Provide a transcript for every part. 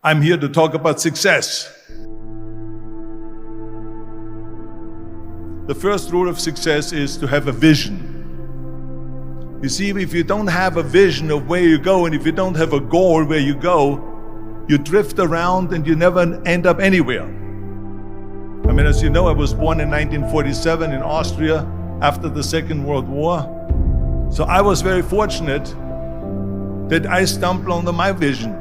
I'm here to talk about success. The first rule of success is to have a vision. You see, if you don't have a vision of where you go, and if you don't have a goal where you go, you drift around and you never end up anywhere. I mean, as you know, I was born in 1947 in Austria after the Second World War. So I was very fortunate that I stumbled onto my vision.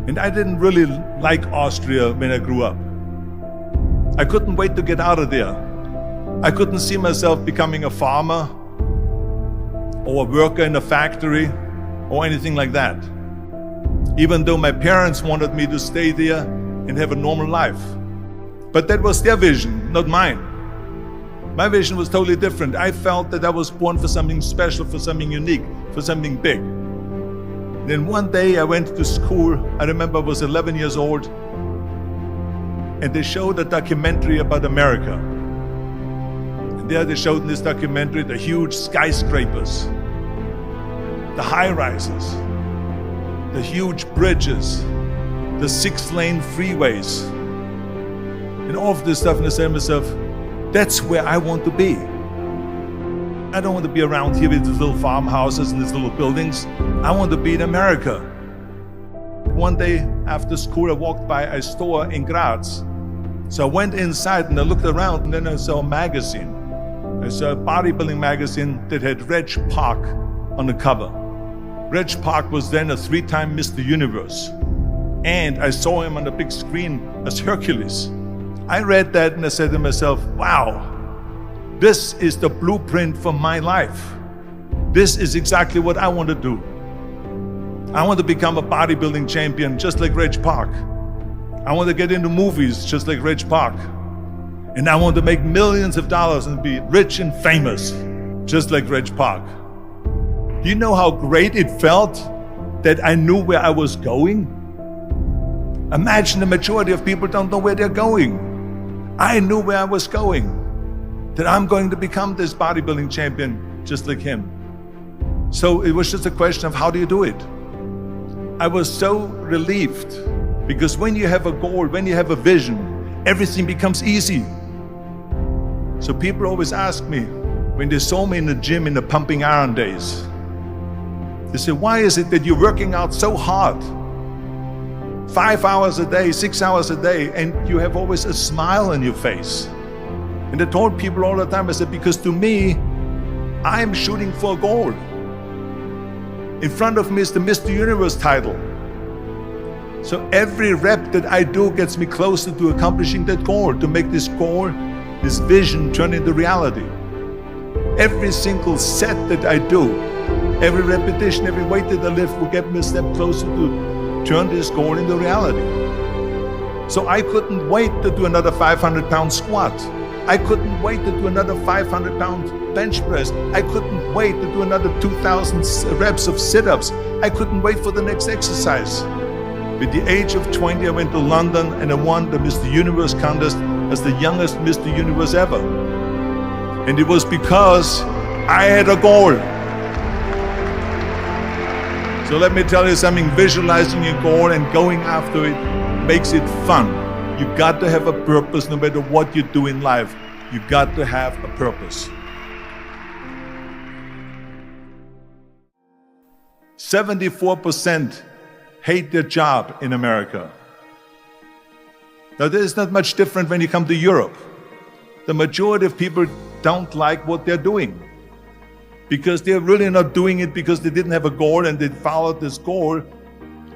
And I didn't really like Austria when I grew up. I couldn't wait to get out of there. I couldn't see myself becoming a farmer or a worker in a factory or anything like that. Even though my parents wanted me to stay there and have a normal life. But that was their vision, not mine. My vision was totally different. I felt that I was born for something special, for something unique, for something big. Then one day I went to school. I remember I was 11 years old, and they showed a documentary about America. And there they showed in this documentary the huge skyscrapers, the high-rises, the huge bridges, the 6-lane freeways, and all of this stuff. And I said to myself, that's where I want to be. I don't want to be around here with these little farmhouses and these little buildings. I want to be in America. One day after school, I walked by a store in Graz. So I went inside and I looked around, and then I saw a magazine. I saw a bodybuilding magazine that had Reg Park on the cover. Reg Park was then a 3-time Mr. Universe. And I saw him on the big screen as Hercules. I read that and I said to myself, wow, this is the blueprint for my life. This is exactly what I want to do. I want to become a bodybuilding champion just like Reg Park. I want to get into movies just like Reg Park. And I want to make millions of dollars and be rich and famous just like Reg Park. Do you know how great it felt that I knew where I was going? Imagine the majority of people don't know where they're going. I knew where I was going, that I'm going to become this bodybuilding champion just like him. So it was just a question of how do you do it? I was so relieved, because when you have a goal, when you have a vision, everything becomes easy. So people always ask me, when they saw me in the gym in the pumping iron days, they say, why is it that you're working out so hard? 5 hours a day, 6 hours a day, and you have always a smile on your face. And I told people all the time, I said, because to me, I'm shooting for a goal. In front of me is the Mr. Universe title. So every rep that I do gets me closer to accomplishing that goal, to make this goal, this vision turn into reality. Every single set that I do, every repetition, every weight that I lift will get me a step closer to turn this goal into reality. So I couldn't wait to do another 500-pound squat. I couldn't wait to do another 500-pound bench press. I couldn't wait to do another 2,000 reps of sit-ups. I couldn't wait for the next exercise. At the age of 20, I went to London and I won the Mr. Universe contest as the youngest Mr. Universe ever. And it was because I had a goal. So let me tell you something, visualizing your goal and going after it makes it fun. You got to have a purpose no matter what you do in life. You got to have a purpose. 74% hate their job in America. Now, this is not much different when you come to Europe. The majority of people don't like what they're doing, because they're really not doing it because they didn't have a goal and they followed this goal.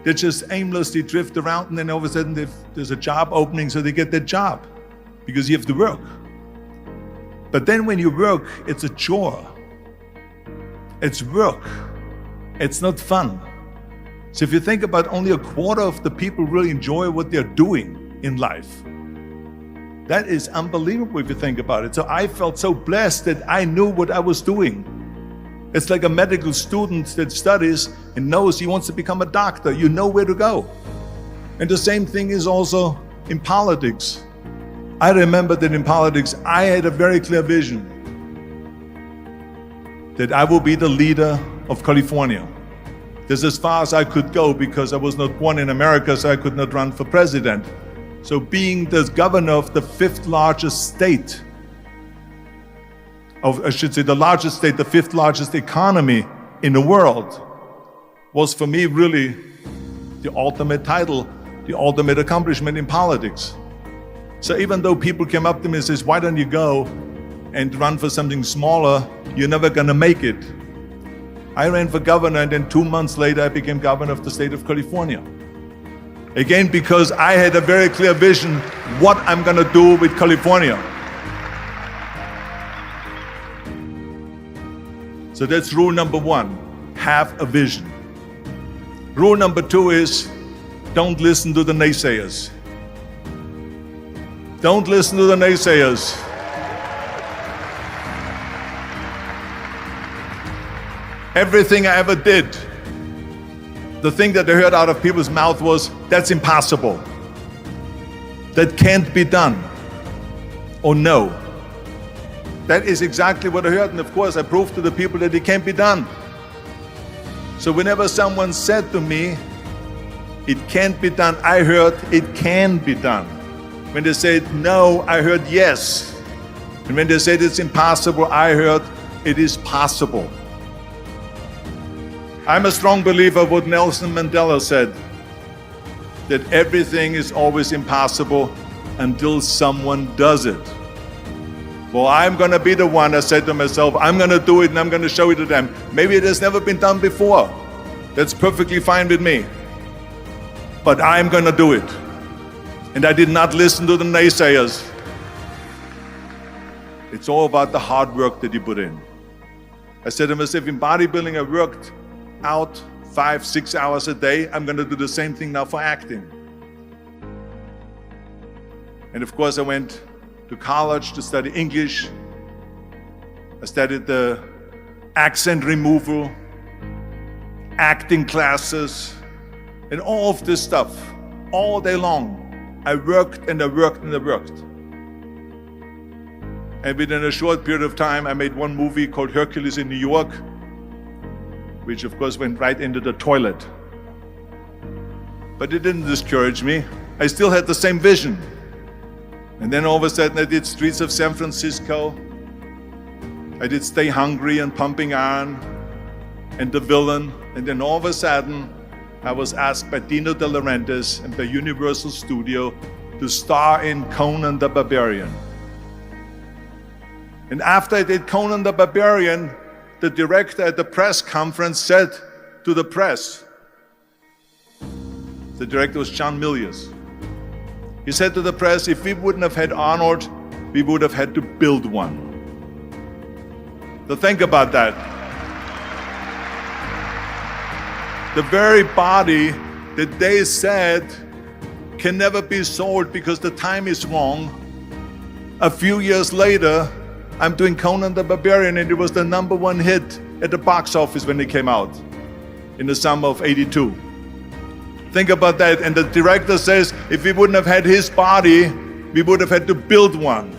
They just aimlessly drift around, and then all of a sudden there's a job opening, so they get that job because you have to work. But then when you work, it's a chore. It's work. It's not fun. So if you think about, only a quarter of the people really enjoy what they're doing in life. That is unbelievable if you think about it. So I felt so blessed that I knew what I was doing. It's like a medical student that studies and knows he wants to become a doctor. You know where to go. And the same thing is also in politics. I remember that in politics, I had a very clear vision that I will be the leader of California, That's as far as I could go because I was not born in America, so I could not run for president. So being the governor of the fifth largest state, I should say the largest state, the fifth largest economy in the world, was for me really the ultimate title, the ultimate accomplishment in politics. So even though people came up to me and says, why don't you go and run for something smaller, you're never gonna make it. I ran for governor, and then 2 months later I became governor of the state of California. Again, because I had a very clear vision what I'm gonna do with California. So that's rule number one, have a vision. Rule number two is, don't listen to the naysayers. Don't listen to the naysayers. Everything I ever did, the thing that I heard out of people's mouth was, that's impossible. That can't be done. Or no. That is exactly what I heard, and of course I proved to the people that it can't be done. So whenever someone said to me, it can't be done, I heard, it can be done. When they said no, I heard yes. And when they said it's impossible, I heard, it is possible. I'm a strong believer of what Nelson Mandela said, that everything is always impossible until someone does it. Well, I'm gonna be the one, I said to myself, I'm gonna do it and I'm gonna show it to them. Maybe it has never been done before. That's perfectly fine with me. But I'm gonna do it. And I did not listen to the naysayers. It's all about the hard work that you put in. I said to myself, in bodybuilding I worked out 5-6 hours a day. I'm gonna do the same thing now for acting. And of course I went to college to study English. I studied the accent removal, acting classes, and all of this stuff, all day long. I worked and I worked and I worked. And within a short period of time, I made one movie called Hercules in New York, which of course went right into the toilet. But it didn't discourage me. I still had the same vision. And then all of a sudden I did Streets of San Francisco. I did Stay Hungry and Pumping Iron and The Villain. And then all of a sudden I was asked by Dino De Laurentiis and by Universal Studio to star in Conan the Barbarian. And after I did Conan the Barbarian, the director at the press conference said to the press, the director was John Milius. He said to the press, if we wouldn't have had Arnold, we would have had to build one. So think about that. The very body that they said can never be sold because the time is wrong. A few years later, I'm doing Conan the Barbarian, and it was the #1 hit at the box office when it came out in the summer of '82. Think about that. And the director says, if we wouldn't have had his body, we would have had to build one.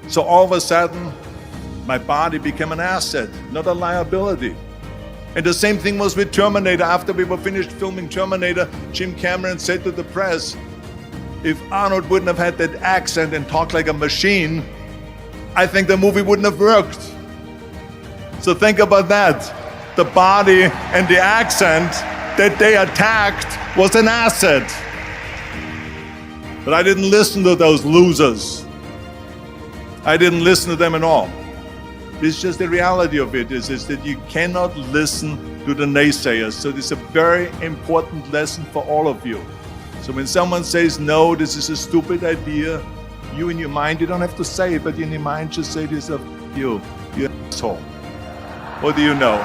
So all of a sudden, my body became an asset, not a liability. And the same thing was with Terminator. After we were finished filming Terminator, Jim Cameron said to the press, if Arnold wouldn't have had that accent and talked like a machine, I think the movie wouldn't have worked. So think about that. The body and the accent that they attacked was an asset. But I didn't listen to those losers. I didn't listen to them at all. It's just the reality of it is that you cannot listen to the naysayers. So this is a very important lesson for all of you. So when someone says, no, this is a stupid idea, you in your mind, you don't have to say it, but in your mind just say to yourself, you're an asshole. What do you know?